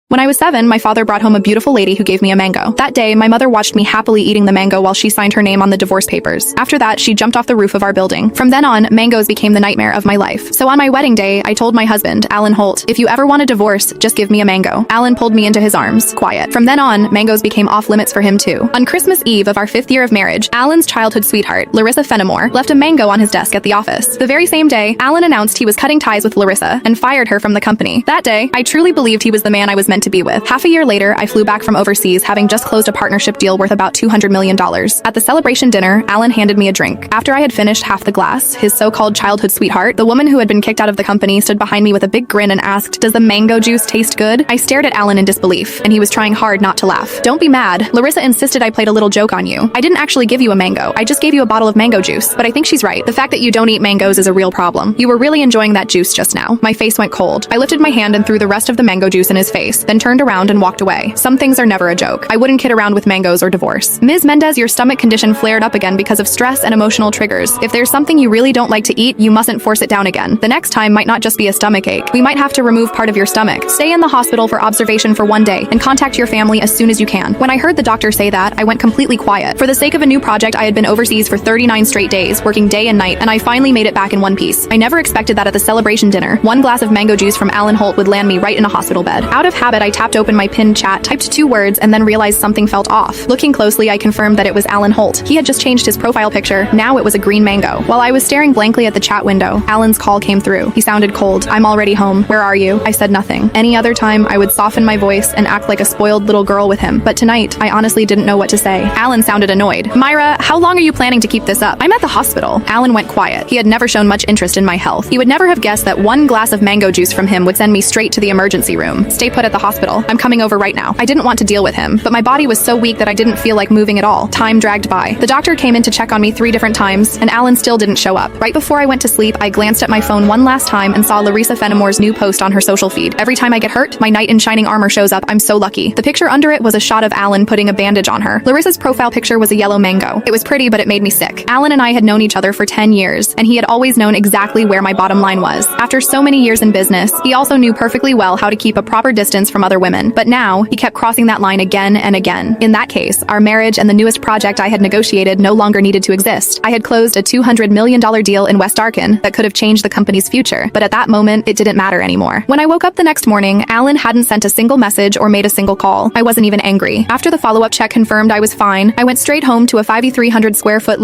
When I was 7, my father brought home a beautiful lady who gave me a mango. That day, my mother watched me happily eating the mango while she signed her name on the divorce papers. After that, she jumped off the roof of our building. From then on, mangoes became the nightmare of my life. So on my wedding day, I told my husband, Alan Holt, if you ever want a divorce, just give me a mango. Alan pulled me into his arms. Quiet. From then on, mangoes became off limits for him too. On Christmas Eve of our 5th year of marriage, Alan's childhood sweetheart, Larissa Fenimore, left a mango on his desk at the office. The very same day, Alan announced he was cutting ties with Larissa and fired her from the company. That day, I truly believed he was the man I was meant to be with. Half a year later, I flew back from overseas, having just closed a partnership deal worth about $200 million. At the celebration dinner, Alan handed me a drink. After I had finished half the glass, his so-called childhood sweetheart, the woman who had been kicked out of the company, stood behind me with a big grin and asked, "Does the mango juice taste good?" I stared at Alan in disbelief, and he was trying hard not to laugh. "Don't be mad. Larissa insisted I played a little joke on you. I didn't actually give you a mango. I just gave you a bottle of mango juice." But I think she's right. The fact that you don't eat mangoes is a real problem. You were really enjoying that juice just now. My face went cold. I lifted my hand and threw the rest of the mango juice in his face, then turned around and walked away. Some things are never a joke. I wouldn't kid around with mangoes or divorce. Ms. Mendez, your stomach condition flared up again because of stress and emotional triggers. If there's something you really don't like to eat, you mustn't force it down again. The next time might not just be a stomach ache. We might have to remove part of your stomach. Stay in the hospital for observation for 1 day and contact your family as soon as you can. When I heard the doctor say that, I went completely quiet. For the sake of a new project, I had been overseas for 39 straight days, working day and night, and I finally made it back in one piece. I never expected that at the celebration dinner, 1 glass of mango juice from Alan Holt would land me right in a hospital bed. Out of habit, I tapped open my pinned chat, typed 2 words, and then realized something felt off. Looking closely, I confirmed that it was Alan Holt. He had just changed his profile picture. Now it was a green mango. While I was staring blankly at the chat window, Alan's call came through. He sounded cold. "I'm already home. Where are you?" I said nothing. Any other time, I would soften my voice and act like a spoiled little girl with him. But tonight, I honestly didn't know what to say. Alan sounded annoyed. "Myra, how long are you planning to keep this up? I'm at the hospital." Alan went quiet. He had never shown much interest in my health. He would never have guessed that 1 glass of mango juice from him would send me straight to the emergency room. "Stay put at the hospital. I'm coming over right now." I didn't want to deal with him, but my body was so weak that I didn't feel like moving at all. Time dragged by. The doctor came in to check on me 3 different times, and Alan still didn't show up. Right before I went to sleep, I glanced at my phone one last time and saw Larissa Fenimore's new post on her social feed. "Every time I get hurt, my knight in shining armor shows up. I'm so lucky." The picture under it was a shot of Alan putting a bandage on her. Larissa's profile picture was a yellow mango. It was pretty, but it made me sick. Alan and I had known each other for 10 years, and he had always known exactly where my bottom line was. After so many years in business, he also knew perfectly well how to keep a proper distance from other women. But now, he kept crossing that line again and again. In that case, our marriage and the newest project I had negotiated no longer needed to exist. I had closed a $200 million deal in West Arkan that could have changed the company's future, but at that moment, it didn't matter anymore. When I woke up the next morning, Alan hadn't sent a single message or made a single call. I wasn't even angry. After the follow-up check confirmed I was fine, I went straight home to a 5,300 square foot